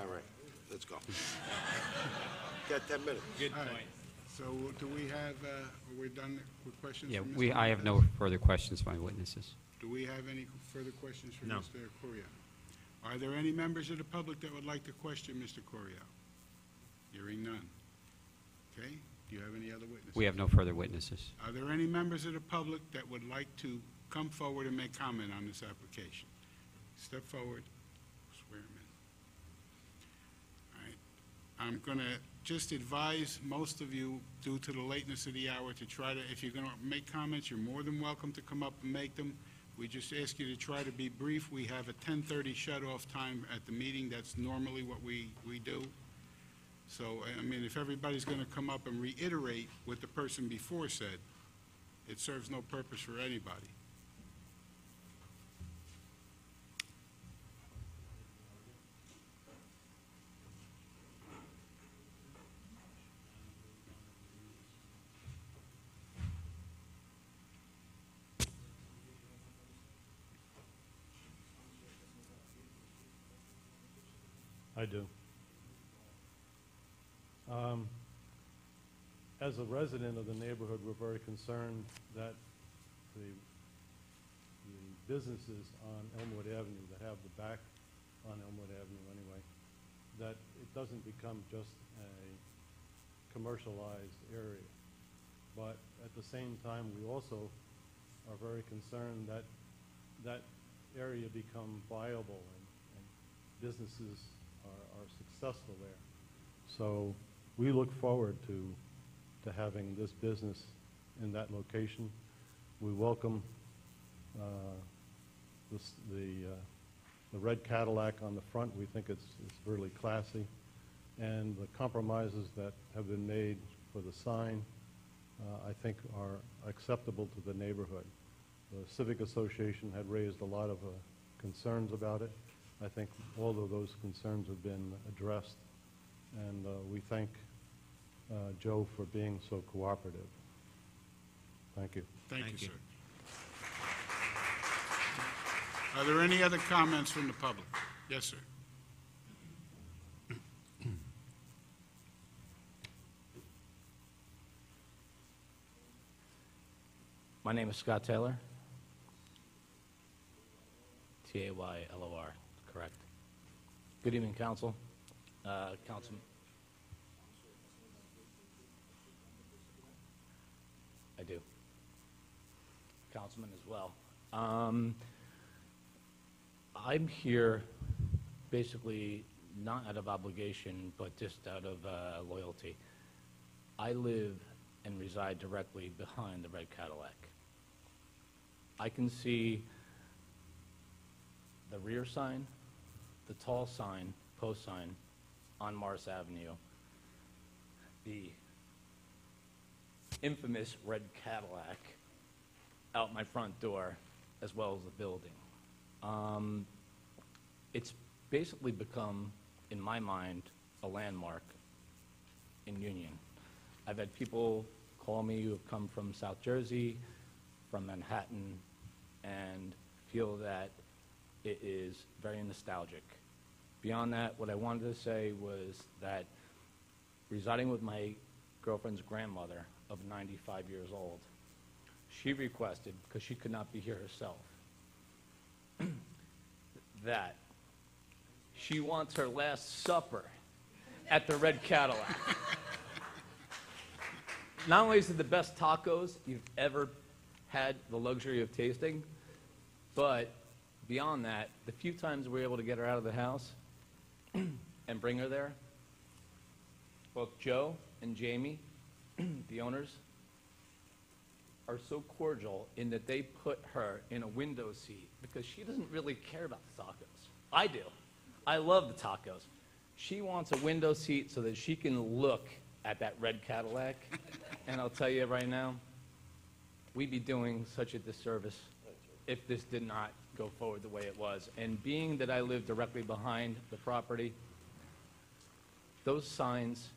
All right, let's go. Got 10 minutes. Good All right. point. So do we have, are we done with questions? Yeah, from Mr. I have no Lopez? further questions from my witnesses. Do we have any further questions for No. Mr. Coria? Are there any members of the public that would like to question Mr. Coria? Hearing none. Okay, do you have any other witnesses? We have no further witnesses. Are there any members of the public that would like to come forward and make comment on this application? Step forward, swear him in. All right, I'm going to just advise most of you, due to the lateness of the hour, to try to, if you're going to make comments, you're more than welcome to come up and make them. We just ask you to try to be brief. We have a 10:30 shut-off time at the meeting. That's normally what we do. So, I mean, if everybody's going to come up and reiterate what the person before said, it serves no purpose for anybody. I do. As a resident of the neighborhood, we're very concerned that the businesses on Elmwood Avenue that have the back on Elmwood Avenue anyway, that it doesn't become just a commercialized area. But at the same time, we also are very concerned that that area become viable and businesses are successful there. So we look forward to having this business in that location. We welcome the red Cadillac on the front. We think it's really classy. And the compromises that have been made for the sign, I think are acceptable to the neighborhood. The Civic Association had raised a lot of concerns about it. I think all of those concerns have been addressed, and we thank Joe for being so cooperative. Thank you. Thank you, Thank you. sir. Are there any other comments from the public? Yes, sir. My name is Scott Taylor. Taylor, correct. Good evening, Council. Councilman. I do. Councilman as well. I'm here basically not out of obligation, but just out of loyalty. I live and reside directly behind the red Cadillac. I can see the rear sign, the tall sign, post sign on Morris Avenue, the infamous red Cadillac out my front door, as well as the building. It's basically become, in my mind, a landmark in Union. I've had people call me who have come from South Jersey, from Manhattan, and feel that it is very nostalgic. Beyond that, what I wanted to say was that residing with my girlfriend's grandmother of 95 years old, she requested, because she could not be here herself, that she wants her last supper at the red Cadillac. Not only is it the best tacos you've ever had the luxury of tasting, but beyond that, the few times we were able to get her out of the house and bring her there, both Joe and Jamie, the owners, are so cordial in that they put her in a window seat because she doesn't really care about the tacos. I do. I love the tacos. She wants a window seat so that she can look at that red Cadillac. And I'll tell you right now, we'd be doing such a disservice if this did not go forward the way it was. And being that I live directly behind the property, those signs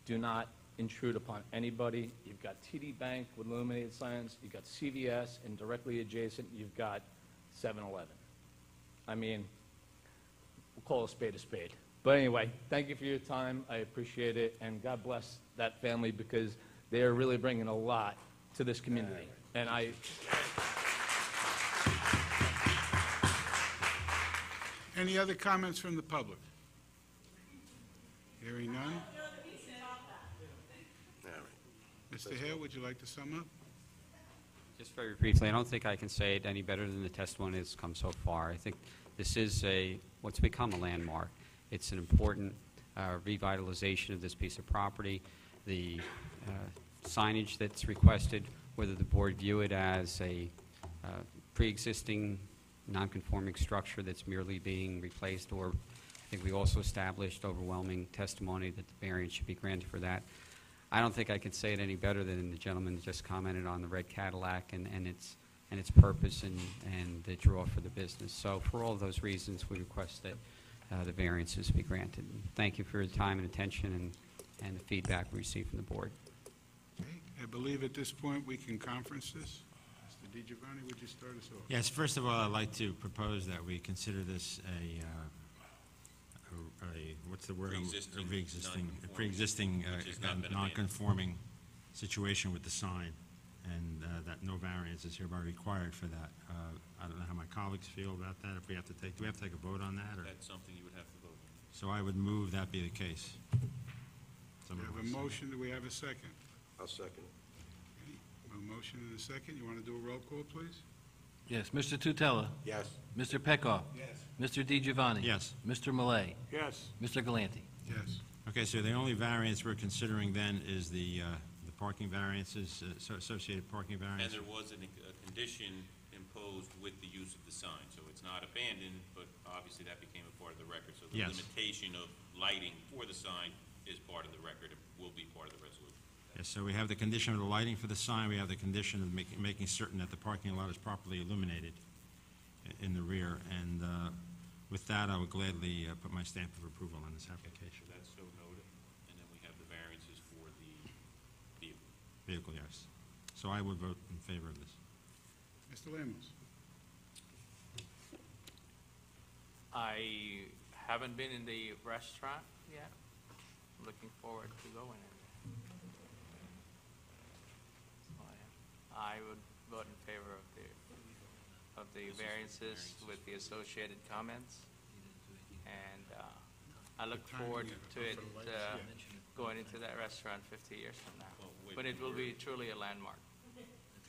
do not intrude upon anybody. You've got TD Bank with illuminated signs, you've got CVS, and directly adjacent, you've got 7-Eleven. I mean, we'll call a spade a spade. But anyway, thank you for your time. I appreciate it, and God bless that family because they are really bringing a lot to this community. And Any other comments from the public? Hearing none? All right. Mr. Hale, would you like to sum up? Just very briefly, I don't think I can say it any better than the testimony that's come so far. I think this is what's become a landmark. It's an important revitalization of this piece of property. The signage that's requested, whether the board view it as a pre-existing non-conforming structure that's merely being replaced, or I think we also established overwhelming testimony that the variance should be granted for that. I don't think I can say it any better than the gentleman that just commented on the red Cadillac and its purpose and the draw for the business. So for all those reasons, we request that the variances be granted. Thank you for your time and attention and the feedback we received from the board. Okay, I believe at this point we can conference this. Mr. DiGiovanni, would you start us off? Yes, first of all, I'd like to propose that we consider this what's the word? A pre-existing Which has not been non-conforming situation with the sign, and that no variance is hereby required for that. I don't know how my colleagues feel about that, if we have to take, do we have to take a vote on that, or? That's something you would have to vote on. So I would move that be the case. We Someone have a wants to- motion, do we have a second? I'll second it. Okay, a motion and a second, you want to do a roll call, please? Yes, Mr. Tutela. Yes. Mr. Peckoff. Yes. Mr. DiGiovanni. Yes. Mr. Malay. Yes. Mr. Galanti. Yes. Okay, so the only variance we're considering then is the parking variances, associated parking And variance? there was a condition imposed with the use of the sign, so it's not abandoned, but obviously that became a part of the record. So the Yes. limitation of lighting for the sign is part of the record, it will be part of the resolution. Yes, so we have the condition of the lighting for the sign, we have the condition of making certain that the parking lot is properly illuminated in the rear, and with that, I would gladly put my stamp of approval on this application. So that's so noted, and then we have the variances for the vehicle. Vehicle, yes. So I would vote in favor of this. Mr. Lemos? I haven't been in the restaurant yet. Looking forward to going in there. So I would vote in favor of the variances with the associated comments. And I look The timing forward of it, to it for the lights, going into that restaurant 50 years from now. Well, wait, But it will we're- be truly a landmark.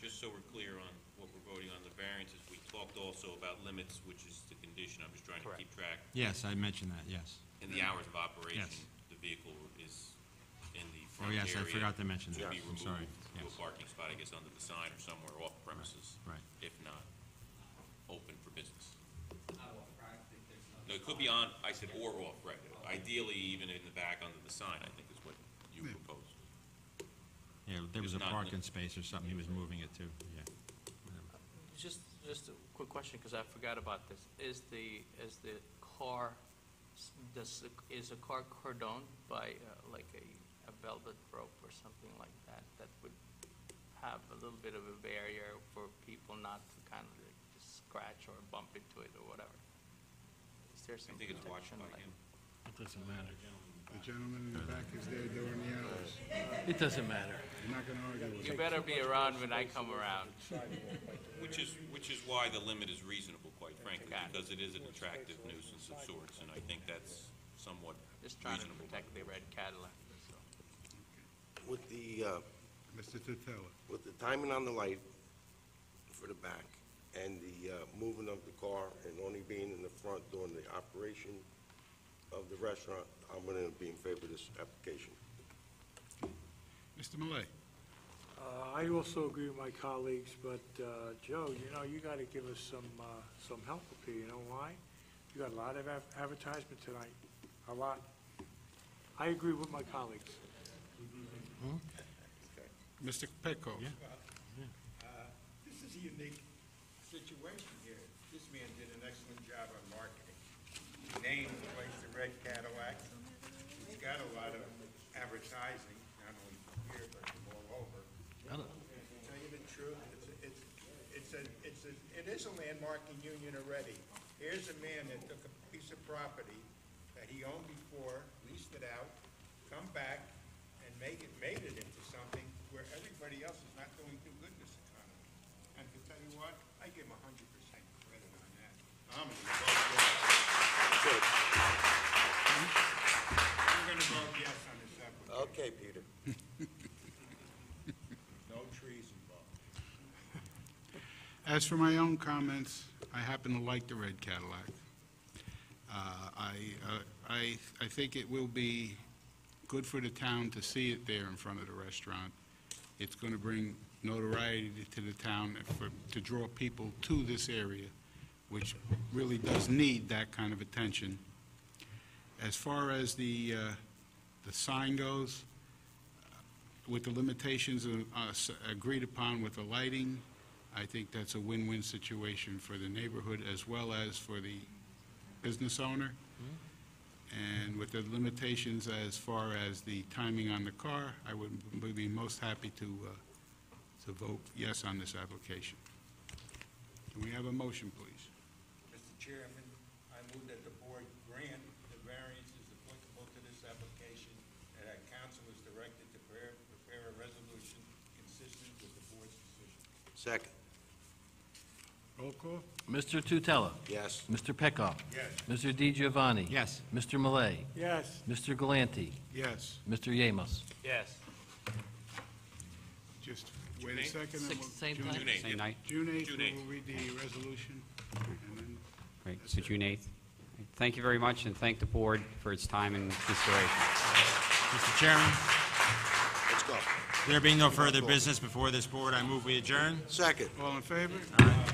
Just so we're clear on what we're voting on the variances, we talked also about limits, which is the condition, I'm just trying to Correct. keep track. Yes, I mentioned that, yes. In the hours of operation, Yes. the vehicle is in the Oh, front area. yes, I forgot to mention that. To be I'm removed sorry. to a Yes. parking spot, I guess, under the sign or somewhere off premises. Right. If not, open for business. No, it could be on, I said, or off, right. Ideally, even in the back under the sign, I think is what you Yeah. proposed. Yeah, there was a It's not parking lit. space or something, he was moving it to, yeah. Just a quick question, because I forgot about this. Is the car, is a car cordoned by like a velvet rope or something like that, that would have a little bit of a barrier for people not to kind of like just scratch or bump into it or whatever? Is there I some think it's watched protection by like? him. It doesn't matter. The gentleman in the back is there during the hours. It doesn't matter. I'm not going to argue with You you. better be around when I come around. Which is why the limit is reasonable, quite frankly, Got it. because it is an attractive nuisance of sorts, and I think that's somewhat Just trying to reasonable. protect the red Cadillac, so. With the, Mr. Tutela? with the timing on the light for the back and the moving of the car and only being in the front during the operation of the restaurant, I'm going to be in favor of this application. Mr. Malay? I also agree with my colleagues, but, Joe, you got to give us some help up here, you know why? You got a lot of advertisement tonight, a lot. I agree with my colleagues. Mr. Petco? Yeah. This is a unique situation here. This man did an excellent job on marketing. He named the place the Red Cadillac. He's got a lot of advertising, not only from here, but from all over. To tell you the truth, it is a landmark in Union already. Here's a man that took a piece of property that he owned before, leased it out, come back and made it into something where everybody else is not doing too good in this economy. And to tell you what, I give him 100% credit on that. I'm gonna vote yes on this application. Okay, Peter. No trees involved. As for my own comments, I happen to like the red Cadillac. I think it will be good for the town to see it there in front of the restaurant. It's going to bring notoriety to the town to draw people to this area, which really does need that kind of attention. As far as the sign goes, with the limitations agreed upon with the lighting, I think that's a win-win situation for the neighborhood as well as for the business owner. And with the limitations as far as the timing on the car, I would be most happy to vote yes on this application. Can we have a motion, please? Mr. Chairman, I move that the board grant the variances applicable to this application, and that council is directed to prepare a resolution consistent with the board's decision. Second. Roll call? Mr. Tutela. Yes. Mr. Peckoff. Yes. Mr. DiGiovanni. Yes. Mr. Malay. Yes. Mr. Galanti. Yes. Mr. Yamos. Yes. Just wait a second. and we'll- Same June time? June 8th. Same night? June 8th, June we 8th. will read the resolution, and then Right, so June 8th. Thank you very much, and thank the board for its time and consideration. Mr. Chairman, Let's go. there being no further business before this board, I move we adjourn. Second. all in favor? All right.